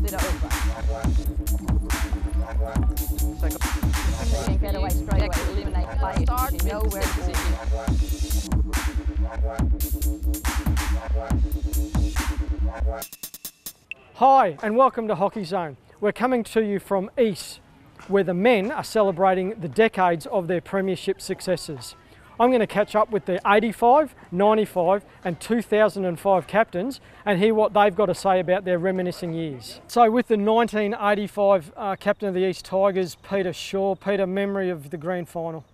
bit over. So get away straight away, eliminate play, start, you know where to position. Hi and welcome to Hockey Zone. We're coming to you from East, where the men are celebrating the decades of their premiership successes. I'm going to catch up with the 85, 95 and 2005 captains and hear what they've got to say about their reminiscing years. So with the 1985 captain of the East Tigers, Peter Shaw. Peter, memory of the grand final?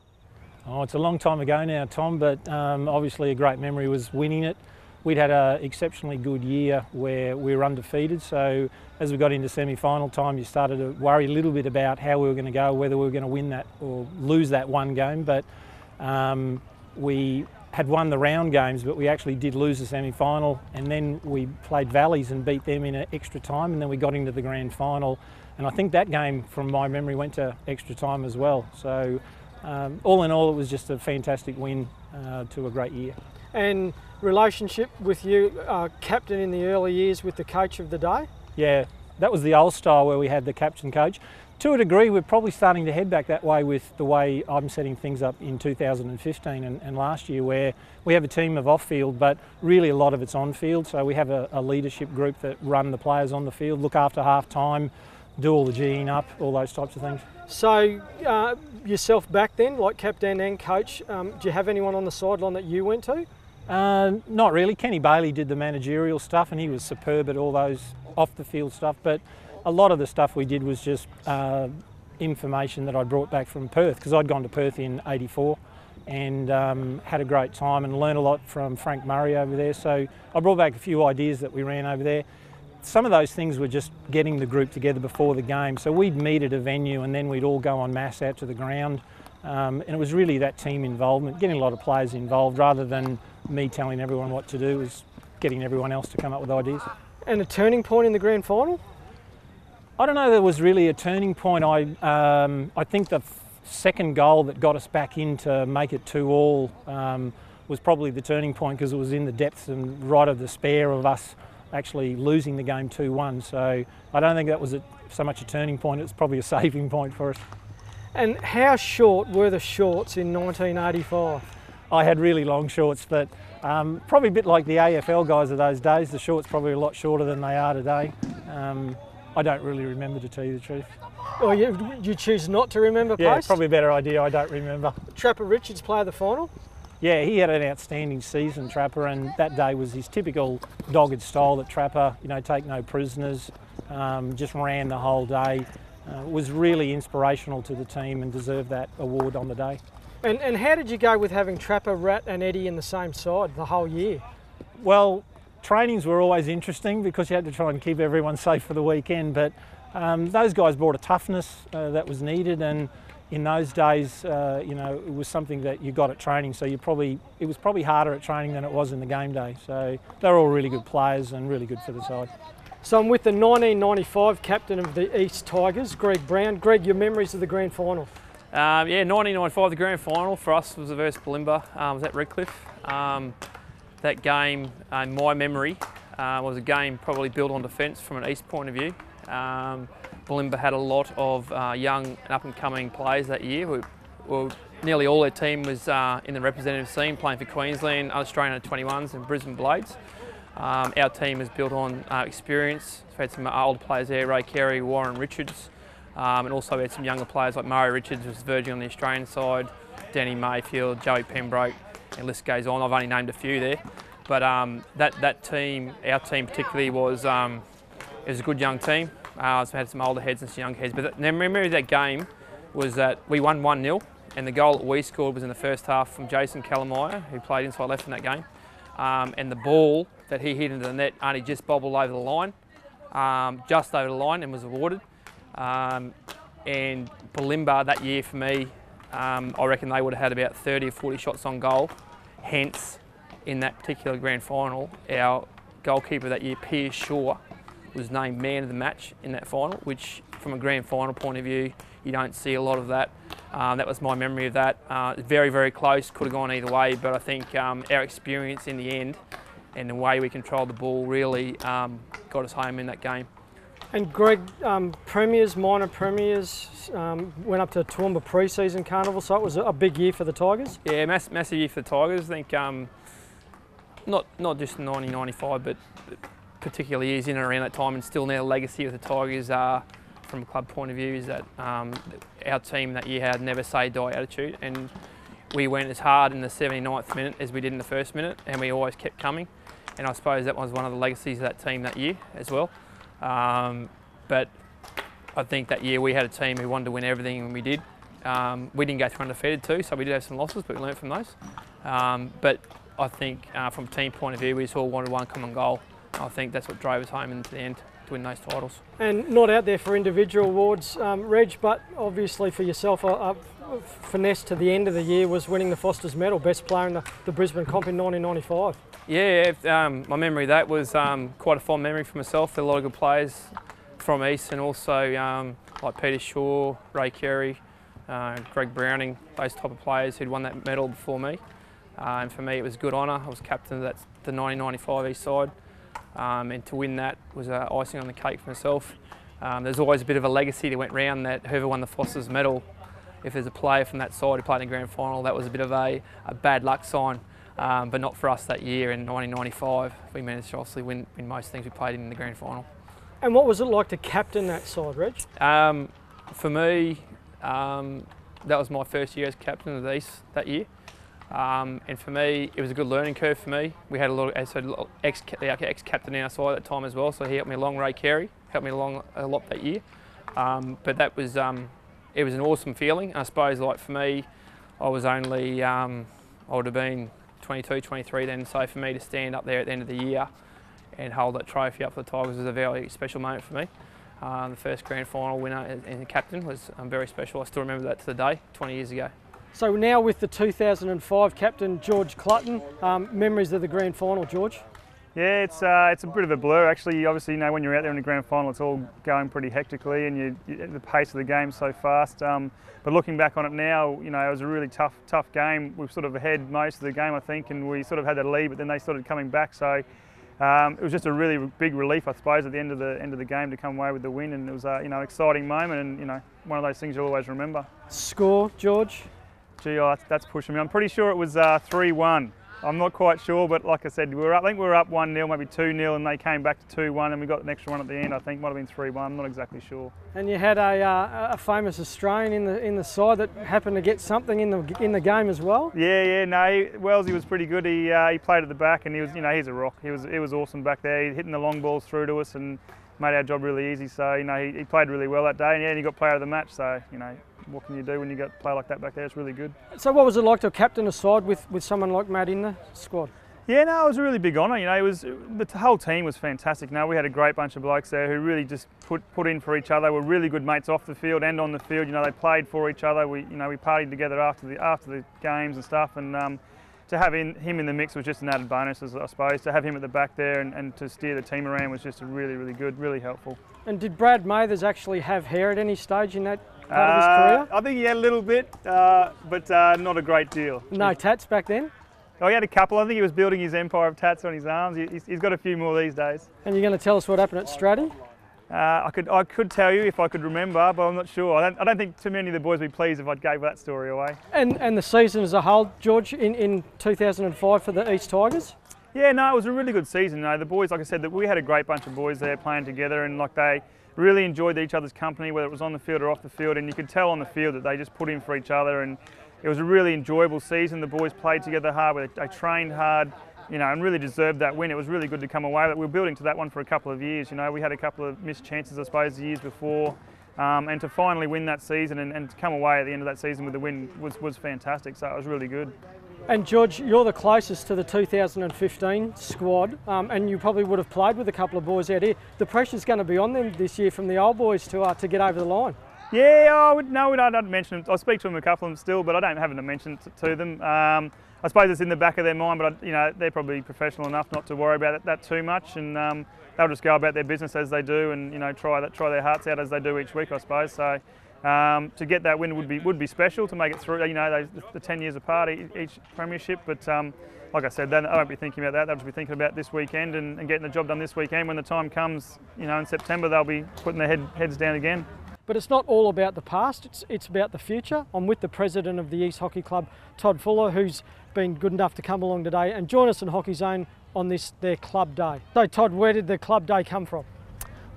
Oh, it's a long time ago now, Tom, but obviously a great memory was winning it. We'd had an exceptionally good year where we were undefeated, so as we got into semi-final time you started to worry a little bit about how we were going to go, whether we were going to win that or lose that one game. But we had won the round games, but we actually did lose the semi-final, and then we played Valleys and beat them in extra time, and then we got into the grand final. And I think that game, from my memory, went to extra time as well. So all in all, it was just a fantastic win to a great year. And relationship with you, captain in the early years with the coach of the day? Yeah, that was the old style where we had the captain coach. To a degree, we're probably starting to head back that way with the way I'm setting things up in 2015 and last year, where we have a team of off-field, but really a lot of it's on-field. So we have a leadership group that run the players on the field, look after half-time, do all the G-ing up, all those types of things. So yourself back then, like captain and coach, do you have anyone on the sideline that you went to? Not really. Kenny Bailey did the managerial stuff and he was superb at all those off-the-field stuff, but a lot of the stuff we did was just information that I brought back from Perth, because I'd gone to Perth in '84 and had a great time and learned a lot from Frank Murray over there. So I brought back a few ideas that we ran over there. Some of those things were just getting the group together before the game. So we'd meet at a venue and then we'd all go en masse out to the ground. And it was really that team involvement, getting a lot of players involved rather than me telling everyone what to do, was getting everyone else to come up with ideas. And a turning point in the grand final? I don't know, there was really a turning point. I think the second goal that got us back in to make it 2-2 was probably the turning point, because it was in the depths and right of despair of us actually losing the game 2-1. So I don't think that was so much a turning point, it's probably a saving point for us. And how short were the shorts in 1985? I had really long shorts, but probably a bit like the AFL guys of those days. The shorts probably a lot shorter than they are today. I don't really remember, to tell you the truth. Or you choose not to remember, Yeah, post? probably a better idea, I don't remember. Trapper Richards player of the final? Yeah, he had an outstanding season, Trapper, and that day was his typical dogged style that Trapper, take no prisoners, just ran the whole day. Was really inspirational to the team and deserved that award on the day. And how did you go with having Trapper, Rat and Eddie in the same side the whole year? Well, trainings were always interesting because you had to try and keep everyone safe for the weekend, but those guys brought a toughness that was needed, and in those days, it was something that you got at training, so it was probably harder at training than it was in the game day. So they were all really good players and really good for the side. So I'm with the 1995 captain of the East Tigers, Greg Brown. Greg, your memories of the grand final? Yeah, 1995, the grand final for us was versus Bulimba. Was at Redcliffe. That game, in my memory, was a game probably built on defence from an East point of view. Bulimba had a lot of young and up-and-coming players that year. Nearly all their team was in the representative scene, playing for Queensland, Australian under-21s and Brisbane Blades. Our team is built on experience. We've had some older players there, Ray Carey, Warren Richards, and also we had some younger players like Murray Richards, who was verging on the Australian side, Danny Mayfield, Joey Pembroke, and the list goes on. I've only named a few there. But that team, our team particularly, it was a good young team. So we had some older heads and some young heads. But the memory of that game was that we won 1-0, and the goal that we scored was in the first half from Jason Calamire, who played inside left in that game. And the ball that he hit into the net only just bobbled over the line, just over the line, and was awarded. And Bulimba that year for me, I reckon they would have had about 30 or 40 shots on goal. Hence, in that particular grand final, our goalkeeper that year, Piers Shaw, was named man of the match in that final, which from a grand final point of view, you don't see a lot of that. That was my memory of that. Very, very close, could have gone either way, but I think our experience in the end and the way we controlled the ball really got us home in that game. And Greg, premiers, minor premiers, went up to Toowoomba pre-season carnival, so it was a big year for the Tigers. Yeah, massive year for the Tigers. I think not just 1995, but particularly years in and around that time, and still now the legacy of the Tigers from a club point of view is that our team that year had never say die attitude, and we went as hard in the 79th minute as we did in the first minute, and we always kept coming. And I suppose that was one of the legacies of that team that year as well. But I think that year we had a team who wanted to win everything, and we did. We didn't go through undefeated too, so we did have some losses, but we learned from those. But I think from a team point of view, we just all wanted one common goal. I think that's what drove us home into the end to win those titles. And not out there for individual awards, Reg, but obviously for yourself, a finesse to the end of the year was winning the Foster's Medal, best player in the Brisbane comp in 1995. Yeah, my memory of that was quite a fond memory for myself. There were a lot of good players from East, and also like Peter Shaw, Ray Carey, Greg Browning, those type of players who'd won that medal before me. And for me it was a good honour. I was captain of the 1995 East side, and to win that was icing on the cake for myself. There's always a bit of a legacy that went round that whoever won the Foster's Medal, if there's a player from that side who played in the grand final, that was a bit of a bad luck sign. But not for us that year. In 1995, we managed to obviously win most things we played in the grand final. And what was it like to captain that side, Reg? For me, that was my first year as captain of the East that year. And for me, it was a good learning curve for me. We had a lot of ex-captain in our side at that time as well, so he helped me along. Ray Carey helped me along a lot that year. But that was, it was an awesome feeling. And I suppose, like for me, I was only, I would have been 22, 23 then, so for me to stand up there at the end of the year and hold that trophy up for the Tigers was a very special moment for me. The first grand final winner and the captain was very special. I still remember that to the day, 20 years ago. So now with the 2005 captain, George Coulton, memories of the grand final, George? Yeah, it's a bit of a blur actually. Obviously, you know, when you're out there in the grand final, it's all going pretty hectically, and the pace of the game's so fast. But looking back on it now, you know, it was a really tough game. We were sort of ahead most of the game, I think, and we sort of had that lead, but then they started coming back. So it was just a really big relief, I suppose, at the end of the game to come away with the win, and it was you know, an exciting moment, and you know, one of those things you'll always remember. Score, George? Gee, oh, that's pushing me. I'm pretty sure it was 3-1. I'm not quite sure, but like I said, I think we were up 1-0, maybe 2-0, and they came back to 2-1, and we got an extra one at the end. I think might have been 3-1. I'm not exactly sure. And you had a famous Australian in the side that happened to get something in the game as well. Yeah, no, Wellesley was pretty good. He played at the back, and he was, you know, he's a rock. He was awesome back there. He hitting the long balls through to us and made our job really easy. So you know, he played really well that day, and yeah, and he got player of the match. So you know, what can you do when you got a player like that back there? It's really good. So what was it like to captain a side with someone like Matt in the squad? Yeah, no, it was a really big honour. You know, the whole team was fantastic. No, we had a great bunch of blokes there who really just put in for each other. Were really good mates off the field and on the field. You know, they played for each other. We partied together after the games and stuff. And to have him in the mix was just an added bonus, I suppose. To have him at the back there and to steer the team around was just really good, really helpful. And did Brad Mathers actually have hair at any stage in that part of his career? I think he had a little bit, but not a great deal. No tats back then? Oh, he had a couple. I think he was building his empire of tats on his arms. He's got a few more these days. And you're going to tell us what happened at Stratty? I could tell you if I could remember, but I'm not sure. I don't think too many of the boys would be pleased if I gave that story away. And the season as a whole, George, in 2005 for the East Tigers? Yeah, no, it was a really good season. You know, the boys, like I said, that we had a great bunch of boys there playing together, and like they really enjoyed each other's company, whether it was on the field or off the field. And you could tell on the field that they just put in for each other, and it was a really enjoyable season. The boys played together hard, they trained hard, you know, and really deserved that win. It was really good to come away. We were building to that one for a couple of years. You know, we had a couple of missed chances, I suppose, the years before, and to finally win that season and to come away at the end of that season with the win was fantastic. So it was really good. And George, you're the closest to the 2015 squad, and you probably would have played with a couple of boys out here. The pressure's going to be on them this year from the old boys to get over the line. Yeah, I'd mention them. I speak to them, a couple of them still, but I don't have to mention it to them. I suppose it's in the back of their mind, but you know, they're probably professional enough not to worry about that too much, and they'll just go about their business as they do, and you know, try their hearts out as they do each week, I suppose. So to get that win would be special to make it through. You know, the 10 years apart each premiership, but like I said, I won't be thinking about that. They'll just be thinking about this weekend and getting the job done this weekend. When the time comes, you know, in September, they'll be putting their heads down again. But it's not all about the past, it's about the future. I'm with the president of the East Hockey Club, Todd Fuller, who's been good enough to come along today and join us in Hockey Zone on their club day. So Todd, where did the club day come from?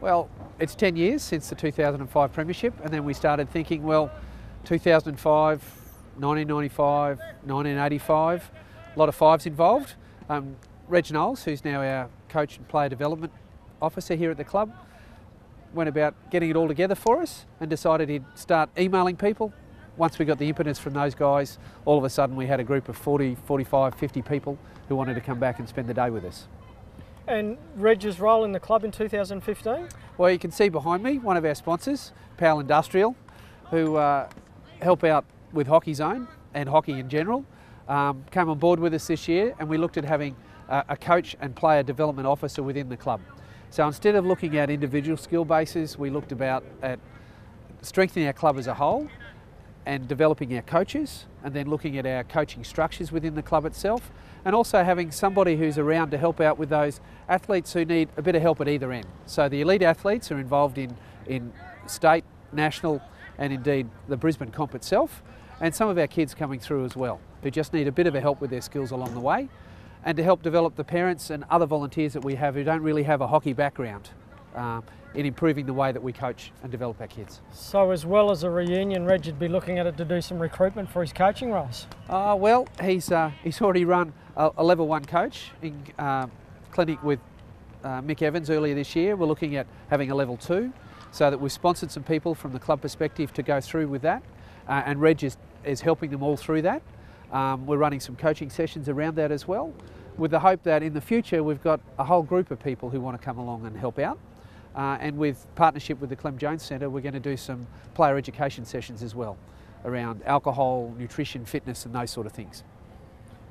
Well, it's 10 years since the 2005 Premiership, and then we started thinking, well, 2005, 1995, 1985, a lot of fives involved. Reg Knowles, who's now our coach and player development officer here at the club, went about getting it all together for us and decided he'd start emailing people. Once we got the impetus from those guys, all of a sudden we had a group of 40, 45, 50 people who wanted to come back and spend the day with us. And Reg's role in the club in 2015? Well, you can see behind me one of our sponsors, Powell Industrial, who help out with Hockey Zone and hockey in general, came on board with us this year, and we looked at having a coach and player development officer within the club. So instead of looking at individual skill bases, we looked at strengthening our club as a whole and developing our coaches, and then looking at our coaching structures within the club itself, and also having somebody who's around to help out with those athletes who need a bit of help at either end. So the elite athletes are involved in state, national, and indeed the Brisbane comp itself, and some of our kids coming through as well, who just need a bit of a help with their skills along the way, and to help develop the parents and other volunteers that we have who don't really have a hockey background in improving the way that we coach and develop our kids. So as well as a reunion, Reg would be looking at it to do some recruitment for his coaching roles? Well, he's already run a level 1 coach in clinic with Mick Evans earlier this year. We're looking at having a level 2, so that we've sponsored some people from the club perspective to go through with that, and Reg is helping them all through that. We're running some coaching sessions around that as well, with the hope that in the future we've got a whole group of people who want to come along and help out. And with partnership with the Clem Jones Centre, we're going to do some player education sessions as well around alcohol, nutrition, fitness and those sort of things.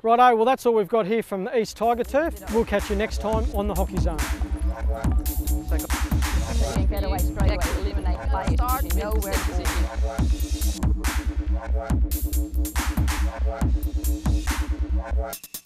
Righto, well that's all we've got here from the East Tiger Turf. We'll catch you next time on the Hockey Zone. Get away straight away, eliminate players. Start, you know where to